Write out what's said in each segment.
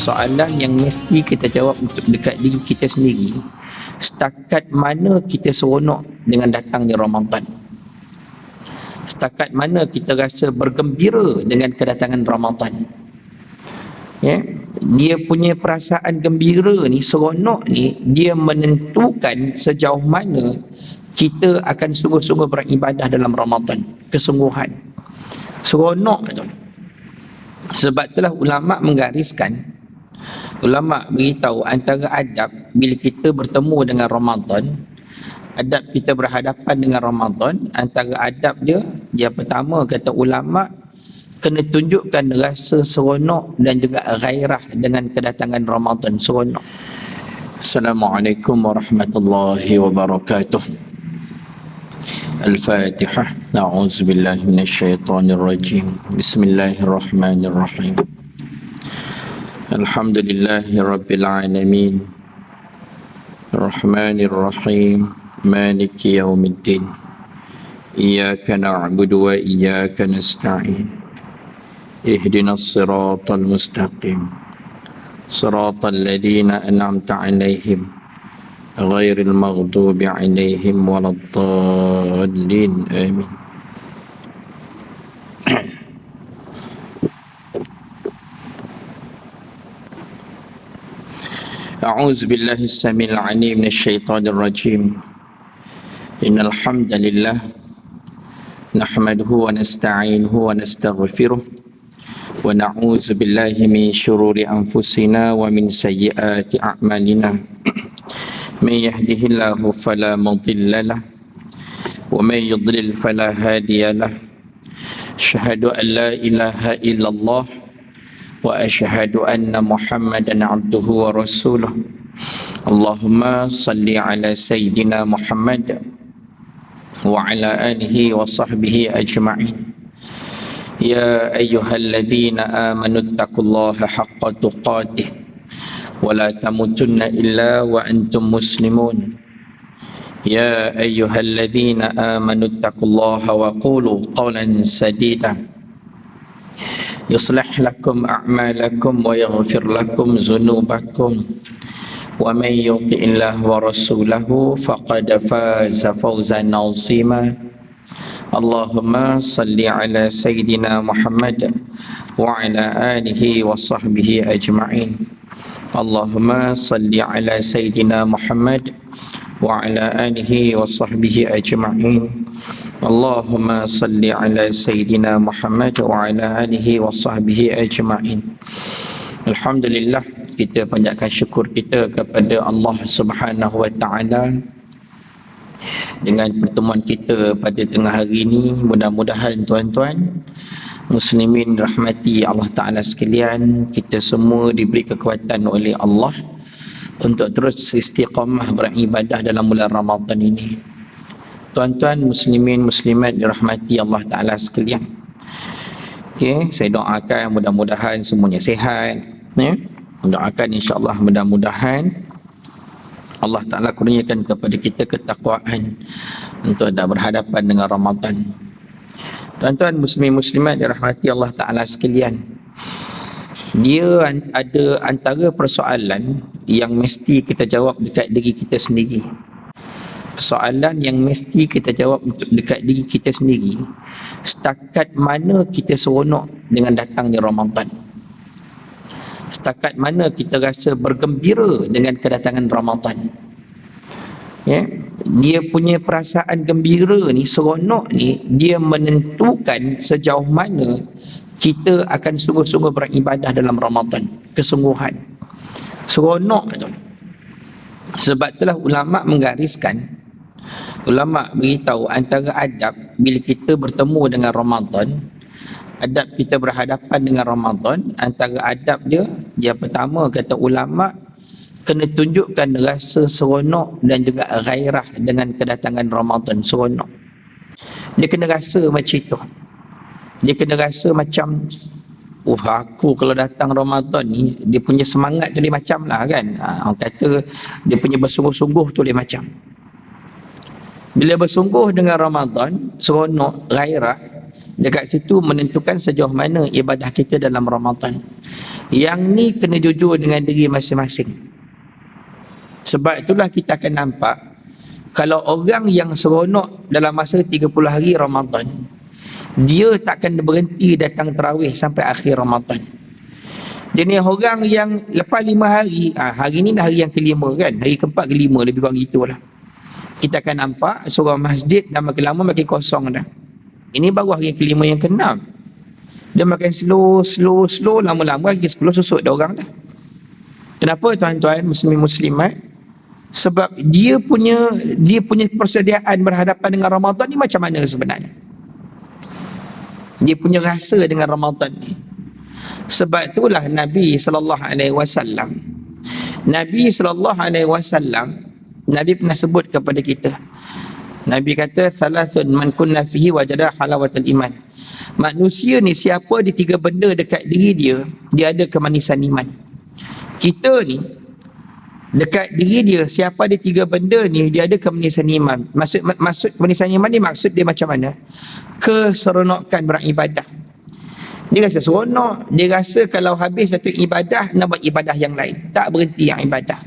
Soalan yang mesti kita jawab untuk dekat diri kita sendiri, setakat mana kita seronok dengan datangnya Ramadan? Setakat mana kita rasa bergembira dengan kedatangan Ramadan? Ya, dia punya perasaan gembira ni, seronok ni, dia menentukan sejauh mana kita akan sungguh-sungguh beribadah dalam Ramadan. Kesungguhan, seronok tu. Sebab itulah ulama menggariskan, ulama beritahu antara adab bila kita bertemu dengan Ramadan, adab kita berhadapan dengan Ramadan, antara adab dia, yang pertama kata ulama, kena tunjukkan rasa seronok dan juga gairah dengan kedatangan Ramadan, seronok. Assalamualaikum warahmatullahi wabarakatuh. Al-Fatihah. A'udzubillahi minasyaitonirrajim. Bismillahirrahmanirrahim. Alhamdulillahi rabbil alamin. Ar-Rahmanir-Rahim. Maliki yaumiddin. Iyyaka na'budu wa iyyaka nasta'in. Ihdinas siratal mustaqim. Siratal ladzina an'amta 'alaihim ghairil maghdubi 'alaihim waladdallin. Amin. A'udzu billahi as-sami'il 'alim minasy syaithanir rajim. Innal hamdalillah nahmaduhu wa nasta'inuhu wa nastaghfiruh wa na'udzu billahi min shururi anfusina wa min sayyiati a'malina. May yahdihillahu fala mudilla lahu wa may yudlil fala hadiya lahu. Asyhadu an la ilaha illallah wa asyhadu anna Muhammadan abduhu wa rasuluh. Allahumma salli ala sayyidina Muhammad wa ala alihi wa sahbihi ajma'in. Ya ayyuhalladzina amanu taqullaha haqqa tuqatih wa la tamutunna illa wa antum muslimun. Ya ayyuhalladzina amanu taqullaha wa qulu qawlan sadida yuslih lakum a'malakum wa yaghfir lakum dhunubakum wa man yuti'illah wa rasulahu faqad faza fawzan 'azima. Allahumma salli ala sayyidina Muhammad wa ala alihi wa sahbihi ajma'in. Allahumma salli ala sayyidina Muhammad wa ala alihi wa sahbihi ajma'in. Allahumma salli ala sayyidina Muhammad wa ala alihi wa sahbihi ajma'in. Alhamdulillah, kita panjatkan syukur kita kepada Allah Subhanahu wa taala dengan pertemuan kita pada tengah hari ini. Mudah-mudahan tuan-tuan muslimin rahmati Allah Ta'ala sekalian, kita semua diberi kekuatan oleh Allah untuk terus istiqamah beribadah dalam bulan Ramadan ini. Tuan-tuan muslimin muslimat dirahmati Allah Ta'ala sekalian, okay, saya doakan mudah-mudahan semuanya sihat, ya? Doakan insya-Allah mudah-mudahan Allah Ta'ala kurniakan kepada kita ketakwaan untuk ada berhadapan dengan Ramadan. Tuan-tuan muslimin muslimat dirahmati Allah Ta'ala sekalian, dia ada antara persoalan yang mesti kita jawab dekat diri kita sendiri. Persoalan yang mesti kita jawab untuk dekat diri kita sendiri, setakat mana kita seronok dengan datangnya Ramadan? Setakat mana kita rasa bergembira dengan kedatangan Ramadan? Ya, dia punya perasaan gembira ni, seronok ni, dia menentukan sejauh mana kita akan sungguh-sungguh beribadah dalam Ramadan. Kesungguhan, seronok tu. Sebab itulah ulama menggariskan, ulama beritahu antara adab bila kita bertemu dengan Ramadan, adab kita berhadapan dengan Ramadan, antara adab dia, yang pertama kata ulama, kena tunjukkan rasa seronok dan juga gairah dengan kedatangan Ramadan, seronok. Dia kena rasa macam itu. Dia kena rasa macam, aku kalau datang Ramadan ni, dia punya semangat tu dia macam lah kan. Orang kata dia punya bersungguh-sungguh tu dia macam. Bila bersungguh dengan Ramadan, seronok, gairah, dekat situ menentukan sejauh mana ibadah kita dalam Ramadan. Yang ni kena jujur dengan diri masing-masing. Sebab itulah kita akan nampak, kalau orang yang seronok dalam masa 30 hari Ramadan, dia takkan berhenti datang tarawih sampai akhir Ramadan. Dia ni orang yang lepas 5 hari, hari ni dah hari yang kelima kan, hari keempat kelima lebih kurang gitulah, kita akan nampak seorang masjid dah makin lama makin kosong dah. Ini baru hari yang kelima yang keenam. Dia makin slow, lama-lama hari ke-10 susut dah orang dah. Kenapa tuan-tuan muslimat? Sebab dia punya persediaan berhadapan dengan Ramadan ni macam mana sebenarnya? Dia punya rasa dengan Ramadan ni. Sebab itulah Nabi SAW Nabi pernah sebut kepada kita. Nabi kata, thalathun man kunna fihi wajada halawatul iman. Manusia ni siapa di 3 benda dekat diri dia, dia ada kemanisan iman. Kita ni dekat diri dia, siapa di 3 benda ni, dia ada kemanisan iman. Maksud kemanisan iman ni, maksud dia macam mana? Keseronokan beribadah. Dia rasa seronok, dia rasa kalau habis satu ibadah nak buat ibadah yang lain, tak berhenti yang ibadah.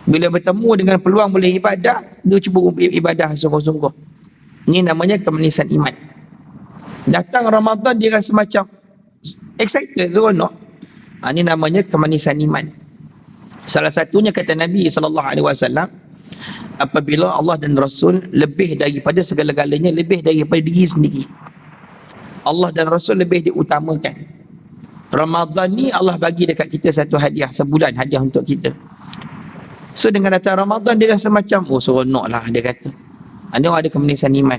Bila bertemu dengan peluang boleh ibadah, dia cuba ibadah sungguh-sungguh. Ini namanya kemanisan iman. Datang Ramadan dia rasa macam excited, seronok. Ini namanya kemanisan iman. Salah satunya kata Nabi SAW, apabila Allah dan Rasul lebih daripada segala-galanya, lebih daripada diri sendiri, Allah dan Rasul lebih diutamakan. Ramadan ni Allah bagi dekat kita satu hadiah, sebulan hadiah untuk kita. So dengan datang Ramadan dia rasa macam seronok lah, dia kata. Dia ada kemanisan iman.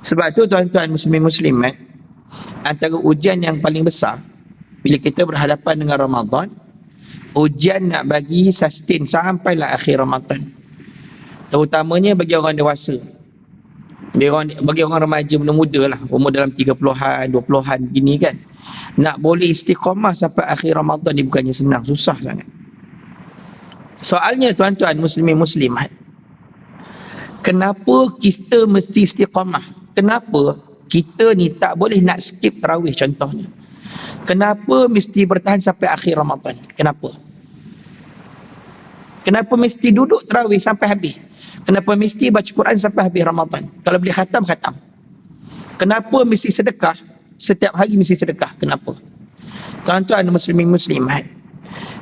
Sebab tu tuan-tuan muslimat, antara ujian yang paling besar bila kita berhadapan dengan Ramadan, ujian nak bagi sustain sampailah akhir Ramadan. Terutamanya bagi orang dewasa, bagi orang remaja muda lah, umur dalam 30-an, 20-an gini kan, nak boleh istiqamah sampai akhir Ramadan ni bukannya senang, susah sangat. Soalnya tuan-tuan muslimat, kenapa kita mesti istiqamah? Kenapa kita ni tak boleh nak skip tarawih contohnya? Kenapa mesti bertahan sampai akhir Ramadan? Kenapa? Kenapa mesti duduk tarawih sampai habis? Kenapa mesti baca Quran sampai habis Ramadan? Kalau boleh khatam. Kenapa mesti sedekah? Setiap hari mesti sedekah. Kenapa? Tuan-tuan muslimat,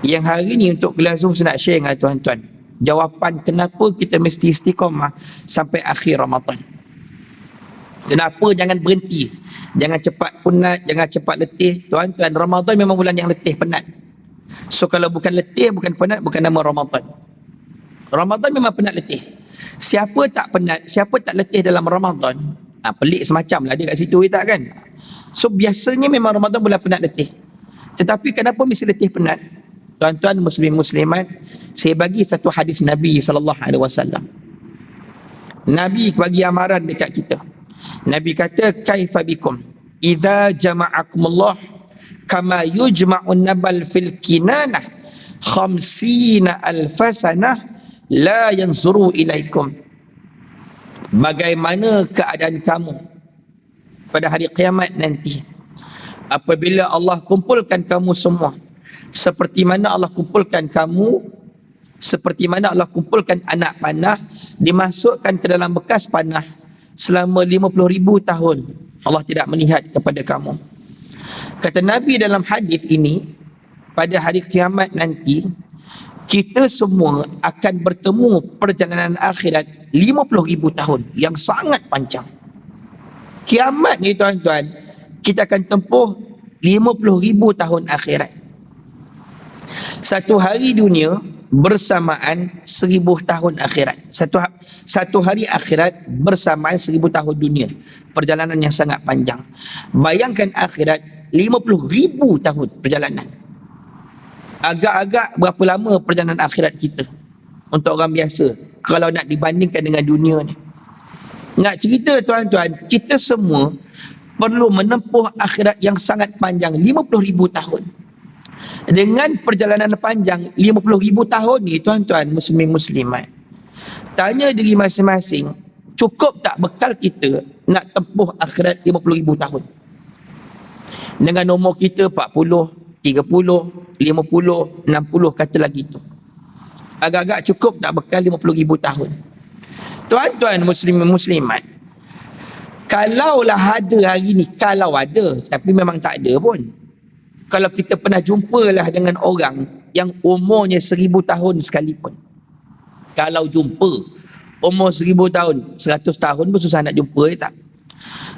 yang hari ni untuk kelas Zoom saya nak share dengan tuan-tuan jawapan kenapa kita mesti istiqamah sampai akhir Ramadan. Kenapa jangan berhenti, jangan cepat penat, jangan cepat letih. Tuan-tuan, Ramadan memang bulan yang letih, penat. So kalau bukan letih, bukan penat, bukan nama Ramadan. Ramadan memang penat letih. Siapa tak penat, siapa tak letih dalam Ramadan, pelik semacam lah dia kat situ, tak kan? So biasanya memang Ramadan bulan penat letih. Tetapi kenapa mesti letih penat? Tuan-tuan muslimat, saya bagi satu hadis Nabi SAW. Nabi bagi amaran dekat kita. Nabi kata, kaifa bikum idza jama'akumullah kama yujma'un nabal fil kinanah 50,000 sanah la yanzuru ilaikum. Bagaimana keadaan kamu pada hari kiamat nanti apabila Allah kumpulkan kamu semua seperti mana Allah kumpulkan anak panah, dimasukkan ke dalam bekas panah selama 50,000 tahun, Allah tidak melihat kepada kamu. Kata Nabi dalam hadis ini, pada hari kiamat nanti kita semua akan bertemu perjalanan akhirat 50,000 tahun yang sangat panjang. Kiamat ni tuan-tuan, kita akan tempuh 50,000 tahun akhirat. Satu hari dunia bersamaan 1000 tahun akhirat. Satu hari akhirat bersamaan 1000 tahun dunia. Perjalanan yang sangat panjang. Bayangkan akhirat 50,000 tahun perjalanan. Agak-agak berapa lama perjalanan akhirat kita untuk orang biasa kalau nak dibandingkan dengan dunia ni. Nak cerita tuan-tuan, kita semua perlu menempuh akhirat yang sangat panjang 50,000 tahun. Dengan perjalanan panjang 50,000 tahun ni tuan-tuan muslimat, tanya diri masing-masing, cukup tak bekal kita nak tempuh akhirat 50,000 tahun? Dengan umur kita 40, 30, 50, 60 kata lagi tu. Agak-agak cukup tak bekal 50,000 tahun. Tuan-tuan muslimin muslimat, kalaulah ada hari ni, kalau ada, tapi memang tak ada pun. Kalau kita pernah jumpalah dengan orang yang umurnya 1000 tahun sekalipun. Kalau jumpa umur 1000 tahun, 100 tahun pun susah nak jumpa, tak?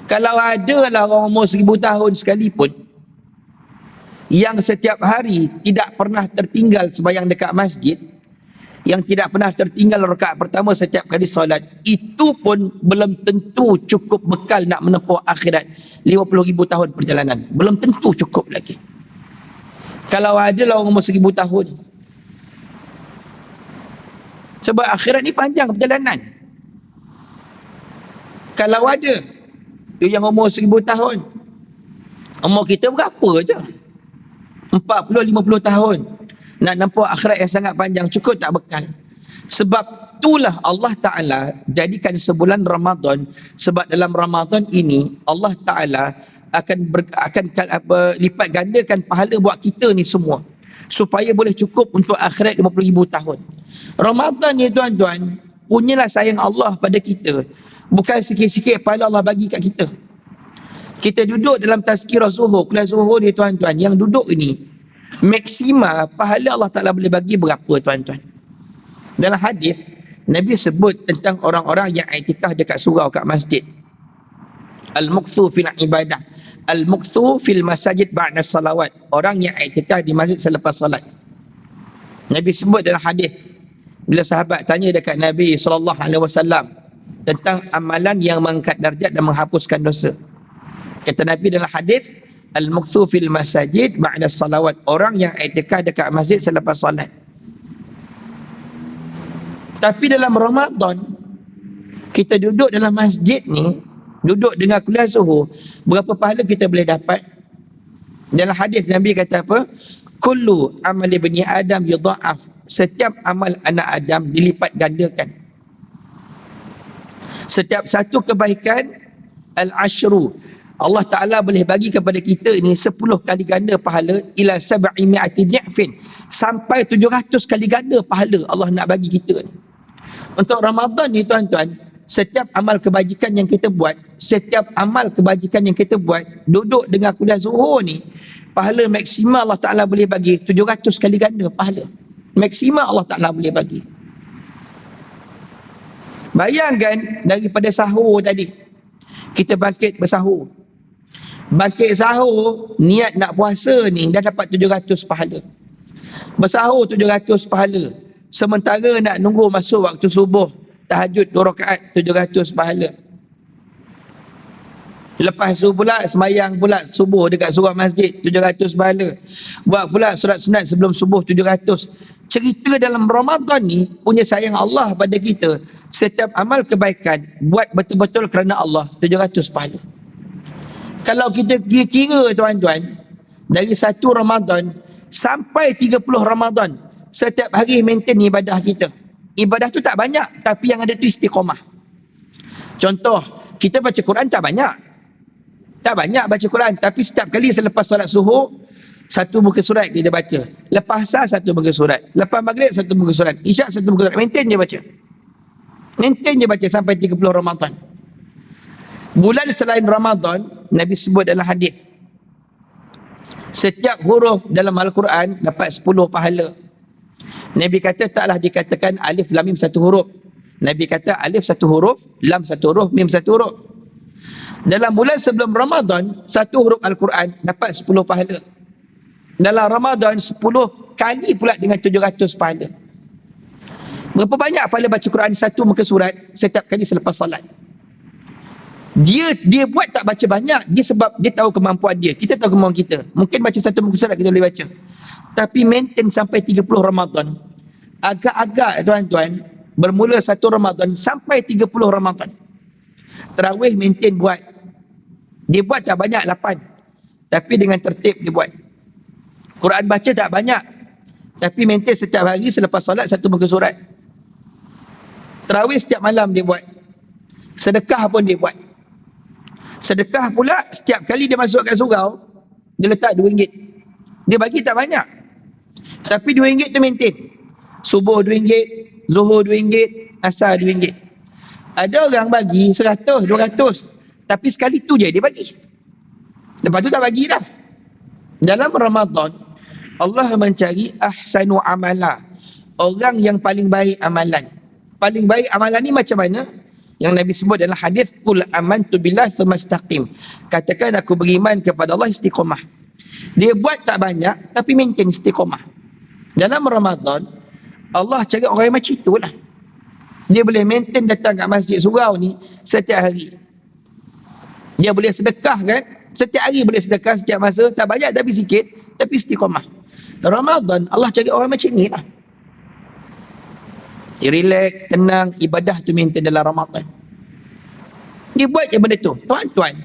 Kalau ada lah orang umur 1000 tahun sekalipun yang setiap hari tidak pernah tertinggal sembahyang dekat masjid, yang tidak pernah tertinggal rakaat pertama setiap kali solat, itu pun belum tentu cukup bekal nak menempuh akhirat 50,000 tahun perjalanan. Belum tentu cukup lagi. Kalau ada lah orang umur 1000 tahun. Sebab akhirat ni panjang perjalanan. Kalau ada yang umur 1000 tahun, umur kita berapa je? 40-50 tahun. Nak nampak akhirat yang sangat panjang, cukup tak bekal. Sebab itulah Allah Ta'ala jadikan sebulan Ramadan, sebab dalam Ramadan ini Allah Ta'ala akan lipat gandakan pahala buat kita ni semua, supaya boleh cukup untuk akhirat 50,000 tahun. Ramadan ni tuan-tuan, punyalah sayang Allah pada kita. Bukan sikit-sikit pahala Allah bagi kat kita. Kita duduk dalam tazkirah zuhur, kuliah zuhur ni tuan-tuan, yang duduk ini maksima pahala Allah Ta'ala boleh bagi berapa tuan-tuan? Dalam hadis Nabi sebut tentang orang-orang yang iktikaf dekat surau, kat masjid. Al-mukthu fil ibadah, al-mukthu fil masajid ba'da salawat. Orang yang iktikaf di masjid selepas salat. Nabi sebut dalam hadis, bila sahabat tanya dekat Nabi SAW tentang amalan yang mengangkat darjat dan menghapuskan dosa. Kata Nabi dalam hadis, al-mukthu fil masajid ba'da salawat. Orang yang iktikaf dekat masjid selepas salat. Tapi dalam Ramadan, kita duduk dalam masjid ni, duduk dengan kuliah zuhur, berapa pahala kita boleh dapat? Dalam hadis Nabi kata apa? Kullu amali bani Adam yudha'af. Setiap amal anak Adam dilipat gandakan. Setiap satu kebaikan al-ashru, Allah Ta'ala boleh bagi kepada kita ni 10 kali ganda pahala, ila 700 di'fin, sampai 700 kali ganda pahala Allah nak bagi kita ni. Untuk Ramadan ni tuan-tuan, setiap amal kebajikan yang kita buat, setiap amal kebajikan yang kita buat, duduk dengan kuliah zuhur ni, pahala maksimal Allah Ta'ala boleh bagi 700 kali ganda pahala. Maksimal Allah Ta'ala boleh bagi. Bayangkan daripada sahur tadi, kita bangkit bersahur. Bangkit sahur, niat nak puasa ni dah dapat 700 pahala. Bersahur 700 pahala. Sementara nak nunggu masuk waktu subuh, tahajud 2 rakaat, 700 pahala. Lepas tu pula semayang pula subuh dekat surau masjid, 700 pahala. Buat pula solat sunat sebelum subuh, 700. Cerita dalam Ramadan ni punya sayang Allah pada kita. Setiap amal kebaikan buat betul-betul kerana Allah, 700 pahala. Kalau kita kira tuan-tuan, dari 1 Ramadan sampai 30 Ramadan, setiap hari maintain ibadah kita. Ibadah tu tak banyak, tapi yang ada tu istiqamah. Contoh, kita baca Quran tak banyak. Tak banyak baca Quran, tapi setiap kali selepas solat subuh, 1 muka surat kita baca. Lepas asar 1 muka surat. Lepas maghrib 1 muka surat. Isyak 1 muka surat. Maintain je baca. Maintain je baca sampai 30 Ramadan. Bulan selain Ramadan, Nabi sebut dalam hadis, setiap huruf dalam Al-Quran dapat 10 pahala. Nabi kata taklah dikatakan alif lam mim 1 huruf. Nabi kata alif 1 huruf, lam 1 huruf, mim 1 huruf. Dalam bulan sebelum Ramadan, 1 huruf Al-Quran dapat 10 pahala. Dalam Ramadan 10 kali pula dengan 700 pahala. Berapa banyak pahala baca Quran 1 muka surat setiap kali selepas salat? Dia buat tak baca banyak, dia sebab dia tahu kemampuan dia. Kita tahu kemampuan kita. Mungkin baca 1 muka surat kita boleh baca. Tapi maintain sampai 30 Ramadan. Agak-agak tuan-tuan, bermula 1 Ramadan sampai 30 Ramadan. Tarawih maintain buat. Dia buat tak banyak 8. Tapi dengan tertib dia buat. Quran baca tak banyak, tapi maintain setiap hari selepas solat 1 muka surat. Tarawih setiap malam dia buat. Sedekah pun dia buat. Sedekah pula setiap kali dia masuk kat surau, dia letak RM2. Dia bagi tak banyak, tapi RM2 tu maintain. Subuh RM2, Zuhur RM2, Asar RM2. Ada orang bagi 100, 200, tapi sekali tu je dia bagi. Lepas tu tak bagi dah. Dalam Ramadan, Allah mencari ahsanu amala, orang yang paling baik amalan. Paling baik amalan ni macam mana? Yang Nabi sebut dalam hadis, qul amantu billah tsumma istaqim. Katakan aku beriman kepada Allah, istiqamah. Dia buat tak banyak tapi maintain istiqamah. Dalam Ramadan, Allah cari orang yang macam itulah. Dia boleh maintain datang kat masjid surau ni setiap hari. Dia boleh sedekah kan? Setiap hari boleh sedekah, setiap masa. Tak banyak tapi sikit, tapi istiqamah. Ramadan, Allah cari orang macam ni lah. Dia relax, tenang, ibadah tu maintain dalam Ramadan. Dia buat je benda tu. Tuan-tuan,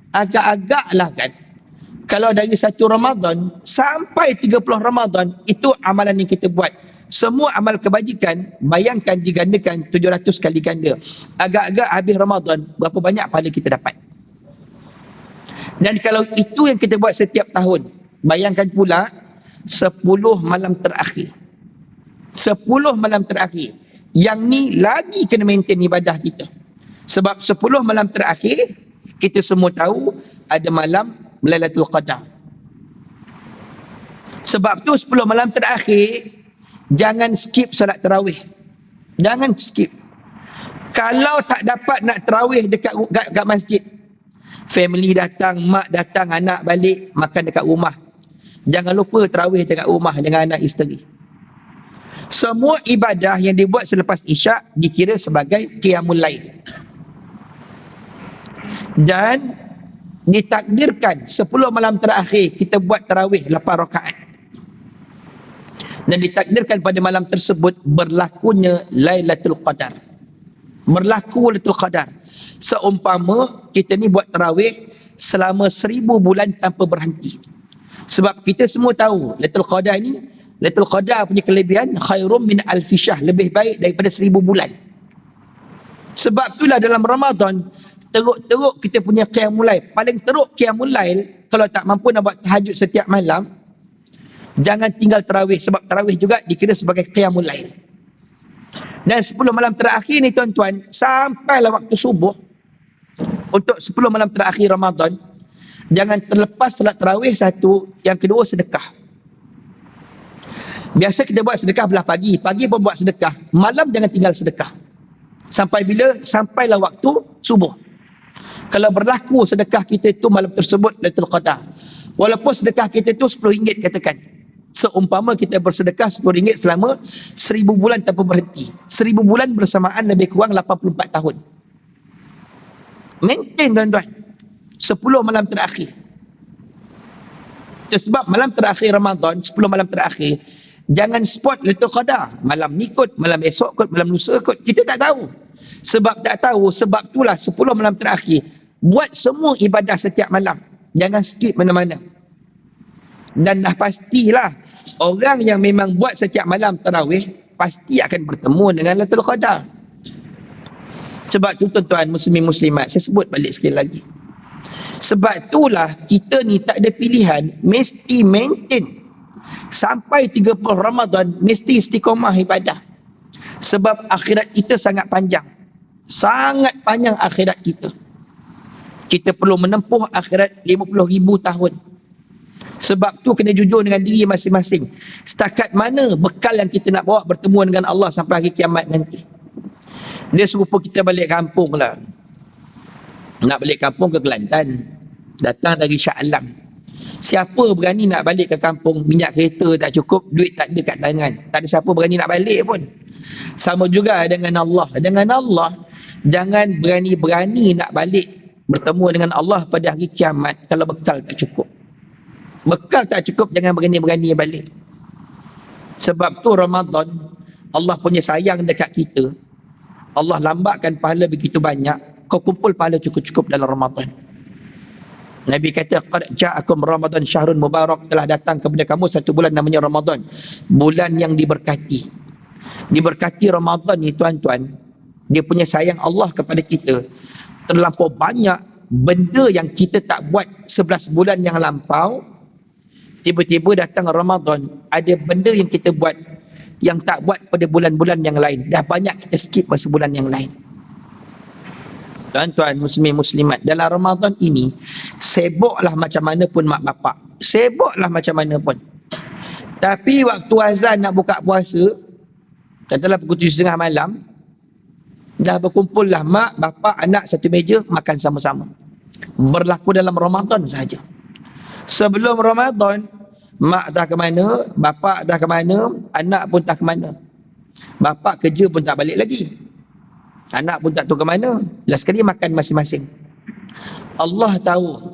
agak-agak lah kan, kalau dari 1 Ramadan sampai 30 Ramadan, itu amalan yang kita buat. Semua amal kebajikan, bayangkan digandakan 700 kali ganda. Agak-agak habis Ramadan, berapa banyak pahala kita dapat. Dan kalau itu yang kita buat setiap tahun, bayangkan pula 10 malam terakhir. 10 malam terakhir. Yang ni lagi kena maintain ibadah kita. Sebab 10 malam terakhir, kita semua tahu ada malam Lailatul Qadar. Sebab tu 10 malam terakhir, jangan skip solat tarawih. Jangan skip. Kalau tak dapat nak tarawih dekat masjid, family datang, mak datang, anak balik, makan dekat rumah. Jangan lupa tarawih dekat rumah dengan anak isteri. Semua ibadah yang dibuat selepas Isyak dikira sebagai qiyamul lail. Dan ditakdirkan 10 malam terakhir kita buat tarawih 8 rakaat. Dan ditakdirkan pada malam tersebut berlakunya Lailatul Qadar. Berlaku Lailatul Qadar. Seumpama kita ni buat tarawih selama 1000 bulan tanpa berhenti. Sebab kita semua tahu Lailatul Qadar ni, Lailatul Qadar punya kelebihan khairum min alfi syahr, lebih baik daripada 1000 bulan. Sebab itulah dalam Ramadan teruk-teruk kita punya qiyamul lail. Paling teruk qiyamul lail, kalau tak mampu nak buat tahajud setiap malam, jangan tinggal tarawih, sebab tarawih juga dikira sebagai qiyamul lail. Dan 10 malam terakhir ni tuan-tuan, sampailah waktu subuh, untuk 10 malam terakhir Ramadan, jangan terlepas salat tarawih satu, yang kedua sedekah. Biasa kita buat sedekah belah pagi, pagi pun buat sedekah, malam jangan tinggal sedekah. Sampai bila? Sampailah waktu subuh. Kalau berlaku sedekah kita itu malam tersebut Lailatul Qadar, walaupun sedekah kita itu RM10 katakan, seumpama kita bersedekah RM10 selama 1000 bulan tanpa berhenti. 1000 bulan bersamaan lebih kurang 84 tahun. Maintain tuan-tuan 10 malam terakhir. Sebab malam terakhir Ramadan, 10 malam terakhir, jangan spot Lailatul Qadar. Malam ni kot, malam esok kot, malam lusa kot. Kita tak tahu. Sebab tak tahu, sebab itulah 10 malam terakhir, buat semua ibadah setiap malam. Jangan skip mana-mana. Dan dah pastilah, orang yang memang buat setiap malam tarawih, pasti akan bertemu dengan Lailatul Qadar. Sebab tu tuan-tuan muslimin muslimat, saya sebut balik sekali lagi. Sebab itulah kita ni tak ada pilihan, mesti maintain. Sampai 30 Ramadan mesti istiqamah ibadah. Sebab akhirat kita sangat panjang. Sangat panjang akhirat kita. Kita perlu menempuh akhirat 50,000 tahun. Sebab tu kena jujur dengan diri masing-masing. Setakat mana bekal yang kita nak bawa bertemu dengan Allah sampai hari kiamat nanti. Dia serupa kita balik kampung lah. Nak balik kampung ke Kelantan, datang dari Shah Alam. Siapa berani nak balik ke kampung, minyak kereta tak cukup, duit tak ada kat tangan, tak ada siapa berani nak balik pun. Sama juga dengan Allah. Dengan Allah, jangan berani-berani nak balik bertemu dengan Allah pada hari kiamat kalau bekal tak cukup. Bekal tak cukup, jangan berani-berani balik. Sebab tu Ramadan, Allah punya sayang dekat kita. Allah lambatkan pahala begitu banyak, kau kumpul pahala cukup-cukup dalam Ramadan. Nabi kata, qad ja'akum Ramadan syahrun mubarak, telah datang kepada kamu satu bulan namanya Ramadan, bulan yang diberkati. Diberkati Ramadan ni tuan-tuan, dia punya sayang Allah kepada kita terlampau banyak benda yang kita tak buat 11 bulan yang lampau, tiba-tiba datang Ramadan, ada benda yang kita buat yang tak buat pada bulan-bulan yang lain. Dah banyak kita skip masa bulan yang lain. Tuan-tuan muslimin muslimat, dalam Ramadan ini sibuklah macam mana pun mak bapak, sibuklah macam mana pun. Tapi waktu azan nak buka puasa, katalah pukul 7.30 malam, dah berkumpullah mak, bapak, anak satu meja makan sama-sama. Berlaku dalam Ramadan sahaja. Sebelum Ramadan, mak dah ke mana, bapak dah ke mana, anak pun tak ke mana. Bapak kerja pun tak balik lagi, anak pun tak tahu ke mana. Last sekali makan masing-masing. Allah tahu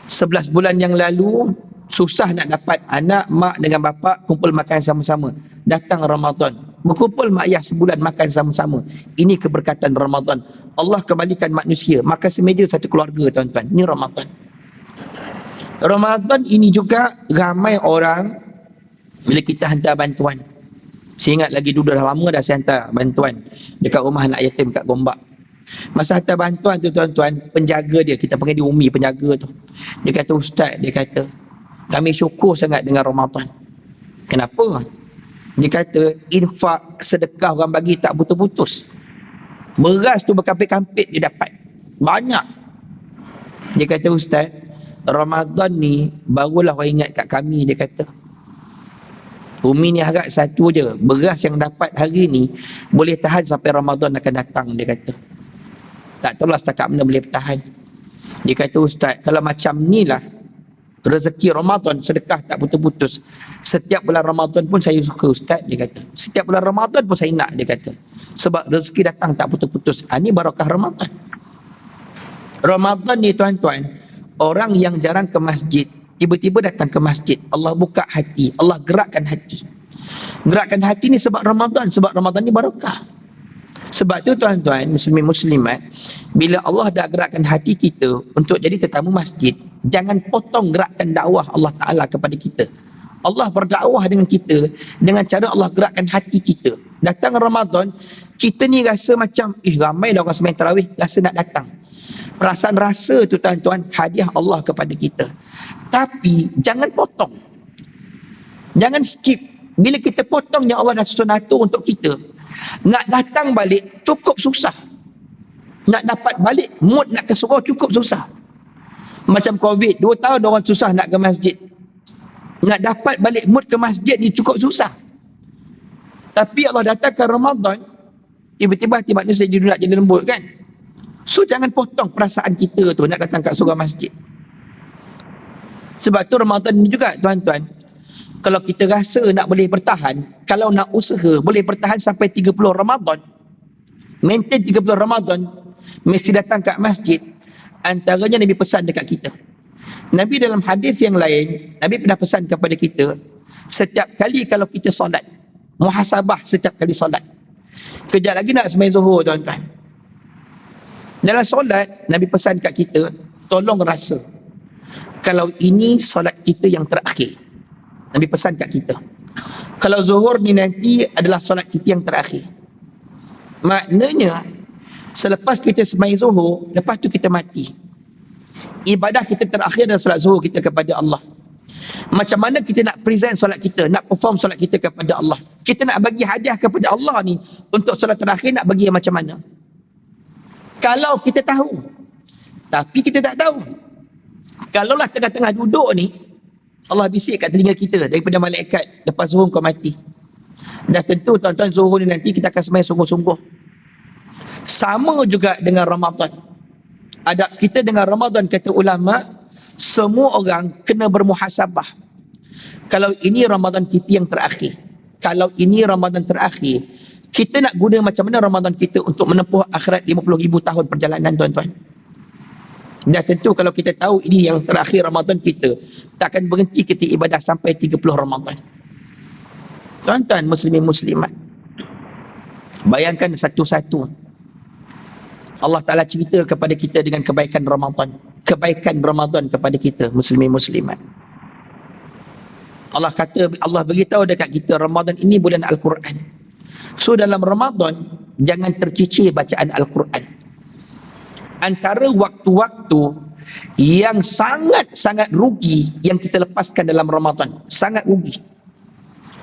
11 bulan yang lalu susah nak dapat anak, mak dengan bapak kumpul makan sama-sama. Datang Ramadan, berkumpul mak ayah sebulan makan sama-sama. Ini keberkatan Ramadan. Allah kembalikan manusia makan semeja satu keluarga, tuan-tuan. Ini Ramadan. Ramadan ini juga ramai orang bila kita hantar bantuan. Saya ingat lagi dulu dah lama dah saya hantar bantuan dekat rumah anak yatim kat Gombak. Masa hantar bantuan tu, tuan-tuan, penjaga dia, kita panggil dia Umi, penjaga tu, dia kata, ustaz, dia kata, kami syukur sangat dengan Ramadan. Kenapa? Dia kata infak sedekah orang bagi tak putus-putus. Beras tu berkampit-kampit dia dapat banyak. Dia kata, ustaz, Ramadan ni barulah orang ingat kat kami. Dia kata Umi ni harap satu je, beras yang dapat hari ni boleh tahan sampai Ramadan akan datang. Dia kata tak tahulah setakat mana boleh bertahan. Dia kata, ustaz, kalau macam ni lah rezeki Ramadan, sedekah tak putus-putus, setiap bulan Ramadan pun saya suka, ustaz. Dia kata setiap bulan Ramadan pun saya nak. Dia kata sebab rezeki datang tak putus-putus. Ini barakah Ramadan. Ramadan ni, tuan-tuan, orang yang jarang ke masjid tiba-tiba datang ke masjid, Allah buka hati, Allah gerakkan hati. Gerakkan hati ni sebab Ramadan, sebab Ramadan ni barakah. Sebab tu, tuan-tuan muslimin muslimat, bila Allah dah gerakkan hati kita untuk jadi tetamu masjid, jangan potong gerakan dakwah Allah Ta'ala kepada kita. Allah berdakwah dengan kita dengan cara Allah gerakkan hati kita. Datang Ramadan, kita ni rasa macam ramai dah orang sembahyang tarawih, rasa nak datang. Perasaan rasa tu, tuan-tuan, hadiah Allah kepada kita. Tapi jangan potong, jangan skip. Bila kita potong yang Allah dah susun atur untuk kita, nak datang balik cukup susah. Nak dapat balik mood nak ke surau cukup susah. Macam Covid 2 tahun orang susah nak ke masjid. Nak dapat balik mood ke masjid ni cukup susah. Tapi Allah datangkan Ramadan, tiba-tiba hati manusia jadi nak jadi lembut, kan? So jangan potong perasaan kita tu nak datang kat surau masjid. Sebab tu Ramadan ni juga, tuan-tuan, kalau kita rasa nak boleh bertahan, kalau nak usaha boleh bertahan sampai 30 Ramadan, maintain 30 Ramadan, mesti datang kat masjid. Antaranya Nabi pesan dekat kita. Nabi dalam hadis yang lain, Nabi pernah pesan kepada kita, setiap kali kalau kita solat, muhasabah setiap kali solat. Kejap lagi nak sembahyang Zuhur, tuan-tuan. Dalam solat, Nabi pesan kat kita, tolong rasa kalau ini solat kita yang terakhir. Nabi pesan kat kita, kalau Zuhur ni nanti adalah solat kita yang terakhir. Maknanya selepas kita sembahyang Zuhur, lepas tu kita mati. Ibadah kita terakhir adalah solat Zuhur kita kepada Allah. Macam mana kita nak present solat kita, nak perform solat kita kepada Allah, kita nak bagi hadiah kepada Allah ni untuk solat terakhir, nak bagi yang macam mana? Kalau kita tahu, tapi kita tak tahu. Kalaulah tengah-tengah duduk ni, Allah bisik kat telinga kita daripada malaikat, lepas Zuhur kau mati. Dah tentu, tuan-tuan, Zuhur ni nanti kita akan sembahyang sungguh-sungguh. Sama juga dengan Ramadan. Adab kita dengan Ramadan, kata ulama, semua orang kena bermuhasabah. Kalau ini Ramadan kita yang terakhir, kalau ini Ramadan terakhir, kita nak guna macam mana Ramadan kita untuk menempuh akhirat 50,000 tahun perjalanan, tuan-tuan. Dah tentu kalau kita tahu ini yang terakhir Ramadan kita, tak akan berhenti kita ibadah sampai 30 Ramadan. Tuan-tuan muslimin muslimat, bayangkan satu-satu Allah Ta'ala cerita kepada kita dengan kebaikan Ramadan. Kebaikan Ramadan kepada kita muslimin muslimat. Allah kata, Allah beritahu dekat kita, Ramadan ini bulan Al-Quran. So dalam Ramadan jangan tercicir bacaan Al-Quran. Antara waktu-waktu yang sangat-sangat rugi yang kita lepaskan dalam Ramadan. Sangat rugi.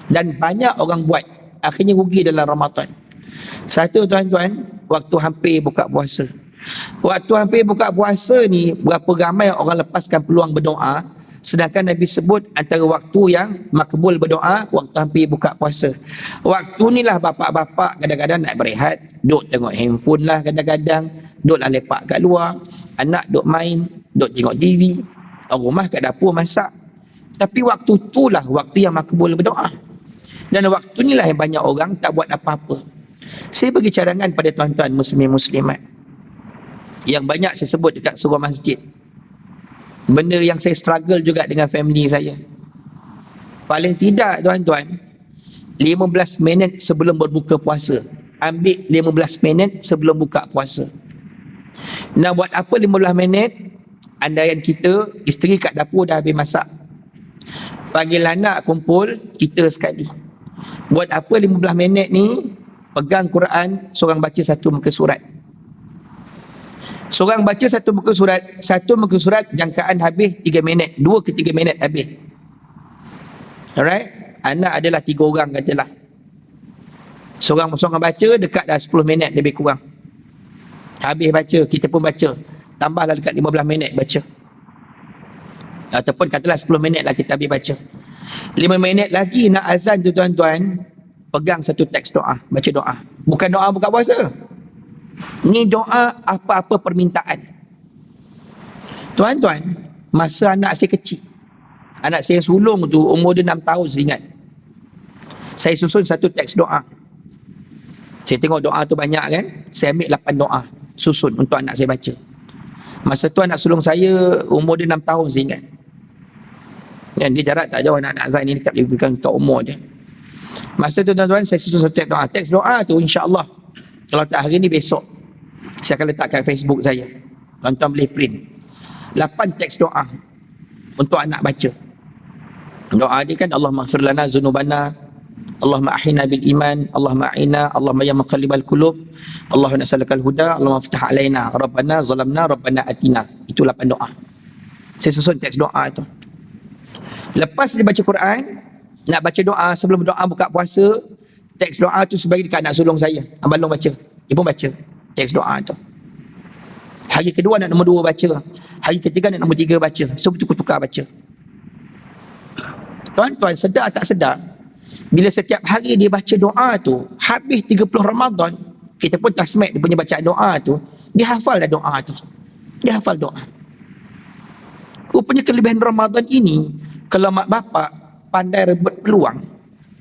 Dan banyak orang buat, akhirnya rugi dalam Ramadan. Satu tuan-tuan, waktu hampir buka puasa. Waktu hampir buka puasa ni, berapa ramai orang lepaskan peluang berdoa, sedangkan Nabi sebut antara waktu yang makbul berdoa, waktu hampir buka puasa. Waktu ni lah bapak-bapak kadang-kadang nak berehat, duk tengok handphone lah kadang-kadang, duklah lepak kat luar, anak duk main, duk tengok TV, orang rumah kat dapur masak. Tapi waktu tu lah waktu yang makbul berdoa. Dan waktu ni lah yang banyak orang tak buat apa-apa. Saya bagi cadangan pada tuan-tuan muslimin muslimat yang banyak saya sebut dekat sebuah masjid. Benda yang saya struggle juga dengan family saya. Paling tidak tuan-tuan, 15 minit sebelum berbuka puasa. Ambil 15 minit sebelum buka puasa. Nak buat apa 15 minit? Andaian kita, isteri kat dapur dah habis masak. Panggil anak kumpul, kita sekali. Buat apa 15 minit ni? Pegang Quran, seorang baca satu muka surat. Seorang baca satu muka surat jangkaan habis 3 minit, 2 ke 3 minit habis. Alright? Anak adalah 3 orang katalah. Seorang baca dekat dah 10 minit lebih kurang. Habis baca, kita pun baca. Tambahlah dekat 15 minit baca. Ataupun katalah 10 minit lah kita habis baca. 5 minit lagi nak azan tu tuan-tuan, pegang satu teks doa, baca doa. Bukan doa buka puasa. Ni doa apa-apa permintaan. Tuan-tuan, masa anak saya kecil, anak saya yang sulung tu umur dia 6 tahun saya ingat, saya susun satu teks doa. Saya tengok doa tu banyak kan, saya ambil 8 doa susun untuk anak saya baca. Masa tu anak sulung saya umur dia 6 tahun saya ingat. Dan dia jarak tak jauh anak-anak Azhar ni, dekat lebih kurang kat umur dia. Masa tu tuan-tuan saya susun satu teks doa. Teks doa tu insya-Allah kalau tak hari ni besok saya akan letak kat Facebook saya. Tuan-tuan boleh print 8 teks doa untuk anak baca. Doa dia kan, Allahumma ighfir lana dzunubana, Allahumma ahina bil iman, Allahumma a'ina, Allahumma ya muqallibal qulub, Allahumma nas'alukal huda, Allahumma ftah alaina, Rabbana zalamna, Rabbana atina. Itu 8 doa. Saya susun teks doa tu. Lepas dia baca Quran, nak baca doa sebelum doa buka puasa, teks doa tu sebagai dekat anak sulung saya. Abang Long baca. Dia pun baca teks doa tu. Hari kedua anak nombor 2 baca. Hari ketiga anak nombor 3 baca. So tukar-tukar baca. Tuan-tuan, sedar tak sedar, bila setiap hari dia baca doa tu, habis 30 Ramadan, kita pun tasmek dia punya bacaan doa tu, dia hafal dah doa tu. Dia hafal doa. Rupanya kelebihan Ramadan ini, kalau mak bapak pandai rebut peluang,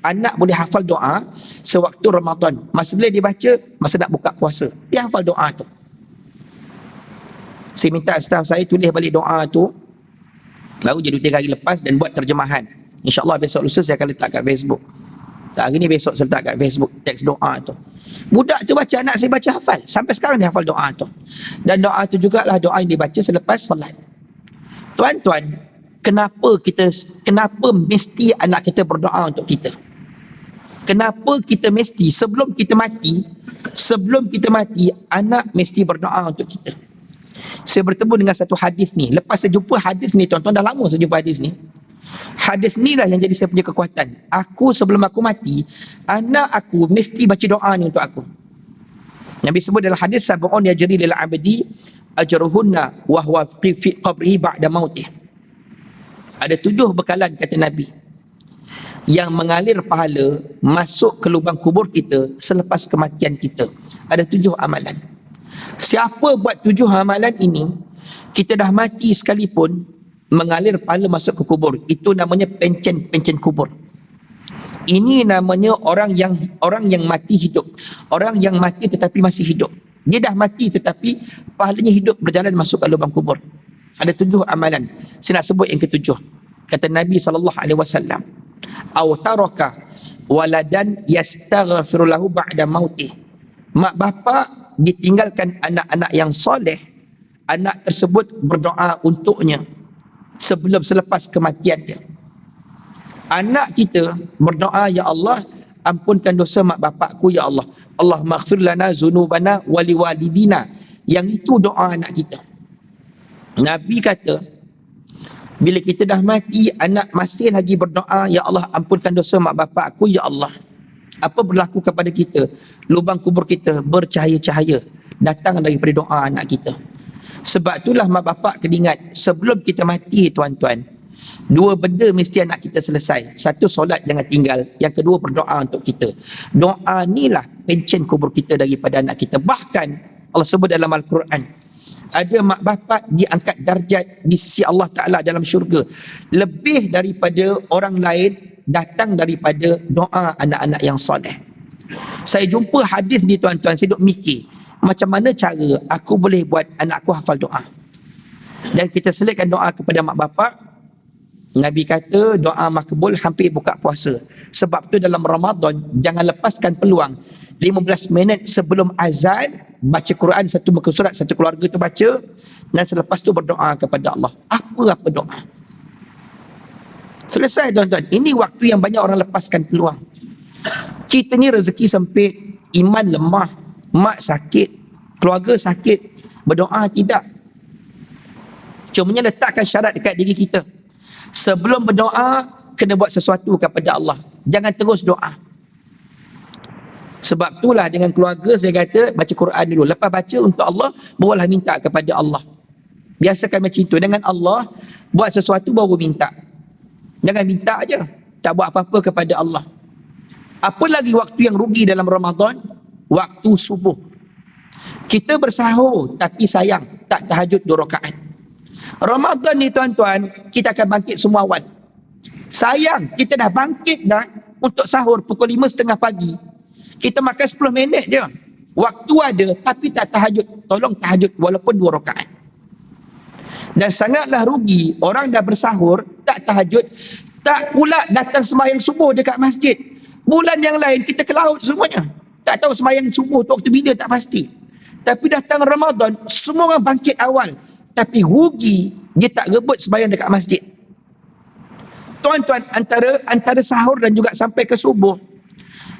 anak boleh hafal doa sewaktu Ramadan. Masa bila dia baca, masa nak buka puasa, dia hafal doa tu. Saya minta staf saya tulis balik doa tu, baru je 2-3 hari lepas, dan buat terjemahan. InsyaAllah besok lusa saya akan letak kat Facebook. Tak, hari ni besok saya letak kat Facebook teks doa tu. Budak tu baca, anak saya baca hafal. Sampai sekarang dia hafal doa tu. Dan doa tu jugalah doa yang dibaca selepas solat. Tuan-tuan, kenapa mesti anak kita berdoa untuk kita? Kenapa kita mesti sebelum kita mati, anak mesti berdoa untuk kita? Saya bertemu dengan satu hadis ni. Lepas saya jumpa hadis ni, tuan-tuan, dah lama saya jumpa hadis ni. Hadis ni lah yang jadi saya punya kekuatan. Aku sebelum aku mati, anak aku mesti baca doa ni untuk aku. Nabi sebut dalam hadis, sab'un yajri lil abdi ajruhunna wa huwa fi qabrihi ba'da mautih. Ada 7 bekalan kata Nabi yang mengalir pahala masuk ke lubang kubur kita selepas kematian kita. Ada 7 amalan. Siapa buat 7 amalan ini, kita dah mati sekalipun, mengalir pahala masuk ke kubur. Itu namanya pencen kubur. Ini namanya orang yang mati hidup. Orang yang mati tetapi masih hidup. Dia dah mati tetapi pahalanya hidup, berjalan masuk ke lubang kubur. Ada 7 amalan. Saya nak sebut yang ke-7. Kata Nabi SAW, aw taraka waladan yastaghfiru lahu ba'da mautih. Mak bapak ditinggalkan anak-anak yang soleh, anak tersebut berdoa untuknya selepas kematian dia. Anak kita berdoa, ya Allah, ampunkan dosa mak bapakku, ya Allah. Allahumma ighfir lana dzunubana wa liwalidina. Yang itu doa anak kita. Nabi kata, bila kita dah mati, anak masih lagi berdoa, ya Allah ampunkan dosa mak bapak aku, ya Allah. Apa berlaku kepada kita? Lubang kubur kita bercahaya-cahaya datang daripada doa anak kita. Sebab itulah mak bapak kena ingat, sebelum kita mati tuan-tuan, dua benda mesti anak kita selesai. Satu, solat jangan tinggal. Yang kedua, berdoa untuk kita. Doa inilah pencen kubur kita daripada anak kita. Bahkan Allah sebut dalam Al-Quran, ada mak bapak diangkat darjat di sisi Allah Ta'ala dalam syurga lebih daripada orang lain, datang daripada doa anak-anak yang soleh. Saya jumpa hadis ni tuan-tuan, saya duk mikir macam mana cara aku boleh buat anak aku hafal doa. Dan kita selitkan doa kepada mak bapak. Nabi kata doa makbul hampir buka puasa. Sebab tu dalam Ramadan jangan lepaskan peluang 15 minit sebelum azan baca Quran, satu muka surat, satu keluarga tu baca, dan selepas tu berdoa kepada Allah. Apa-apa doa. Selesai tuan-tuan. Ini waktu yang banyak orang lepaskan peluang. Kita ni rezeki sempit, iman lemah, mak sakit, keluarga sakit, berdoa tidak. Cumanya letakkan syarat dekat diri kita. Sebelum berdoa, kena buat sesuatu kepada Allah. Jangan terus doa. Sebab itulah dengan keluarga saya kata baca Quran dulu. Lepas baca untuk Allah, barulah minta kepada Allah. Biasakan macam itu. Dengan Allah, buat sesuatu baru minta. Jangan minta aja, tak buat apa-apa kepada Allah. Apa lagi waktu yang rugi dalam Ramadan? Waktu subuh. Kita bersahur tapi sayang tak tahajud 2 rakaat. Ramadan ni tuan-tuan, kita akan bangkit semua awal. Sayang, kita dah bangkit dah untuk sahur pukul 5.30 pagi. Kita makan 10 minit je. Waktu ada tapi tak tahajud. Tolong tahajud walaupun 2 rakaat. Dan sangatlah rugi orang dah bersahur, tak tahajud, tak pula datang sembahyang subuh dekat masjid. Bulan yang lain kita ke laut semuanya. Tak tahu sembahyang subuh tu waktu bila, tak pasti. Tapi datang Ramadan, semua orang bangkit awal. Tapi rugi, dia tak rebut sembahyang dekat masjid. Tuan-tuan, antara sahur dan juga sampai ke subuh,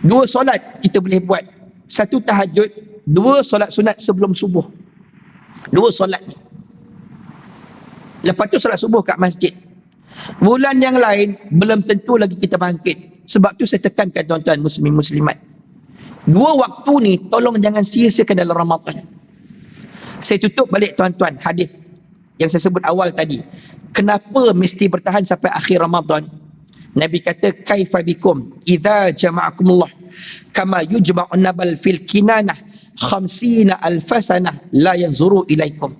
2 solat kita boleh buat. 1 tahajud, 2 solat sunat sebelum subuh. 2 solat ni. Lepas tu solat subuh kat masjid. Bulan yang lain belum tentu lagi kita bangkit. Sebab tu saya tekankan tuan-tuan muslimin muslimat, 2 waktu ni tolong jangan sia-siakan dalam Ramadan. Saya tutup balik tuan-tuan hadis yang saya sebut awal tadi. Kenapa mesti bertahan sampai akhir Ramadan? Nabi kata, kaifa bikum idza jama'akumullah kama yujma'un nabal fil kinanah 50,000 sanah la yanzuru ilaikum.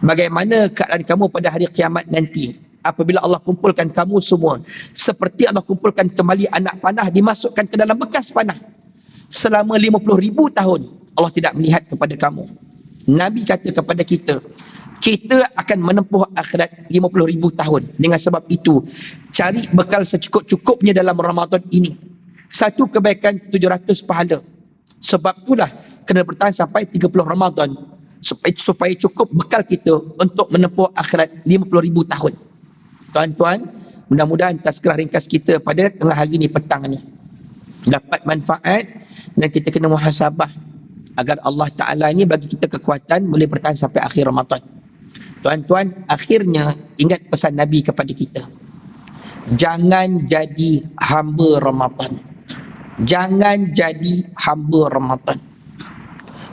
Bagaimana keadaan kamu pada hari kiamat nanti apabila Allah kumpulkan kamu semua seperti Allah kumpulkan kembali anak panah dimasukkan ke dalam bekas panah selama 50,000 tahun, Allah tidak melihat kepada kamu. Nabi kata kepada kita, kita akan menempuh akhirat 50,000 tahun. Dengan sebab itu, cari bekal secukup-cukupnya dalam Ramadan ini. 1 kebaikan 700 pahala. Sebab itulah kena bertahan sampai 30 Ramadan supaya cukup bekal kita untuk menempuh akhirat 50,000 tahun. Tuan-tuan, mudah-mudahan tazkirah ringkas kita pada tengah hari ni, petang ni, dapat manfaat dan kita kena muhasabah agar Allah Ta'ala ni bagi kita kekuatan boleh bertahan sampai akhir Ramadan. Tuan-tuan, akhirnya ingat pesan Nabi kepada kita. Jangan jadi hamba Ramadan. Jangan jadi hamba Ramadan.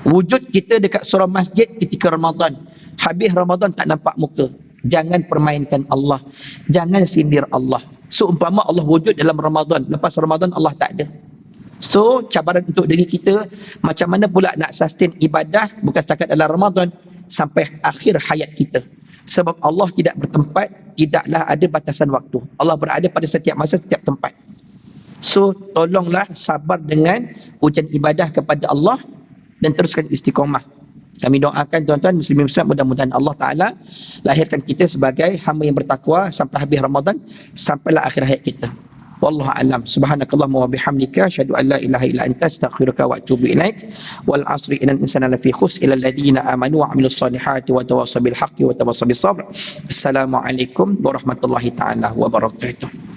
Wujud kita dekat surau masjid ketika Ramadan. Habis Ramadan tak nampak muka. Jangan permainkan Allah. Jangan sindir Allah. Seumpama Allah wujud dalam Ramadan. Lepas Ramadan Allah tak ada. So, cabaran untuk diri kita, macam mana pula nak sustain ibadah bukan setakat dalam Ramadan sampai akhir hayat kita. Sebab Allah tidak bertempat, tidaklah ada batasan waktu. Allah berada pada setiap masa, setiap tempat. So, tolonglah sabar dengan ujian ibadah kepada Allah dan teruskan istiqamah. Kami doakan tuan-tuan muslimin muslimat, mudah-mudahan Allah Ta'ala lahirkan kita sebagai hamba yang bertakwa sampai habis Ramadan, sampailah akhir hayat kita. Wallahu a'lam. Subhanakallahumma wa bihamdika asyhadu an la ilaha illa anta astaghfiruka wa atubu ilaik. Wal 'asri innal insana lafi khusr illa alladziina aamanu wa 'amilus solihati wa tawassaw bil haqqi wa tawassaw bis sabr. Assalamualaikum warahmatullahi taala wabarakatuh.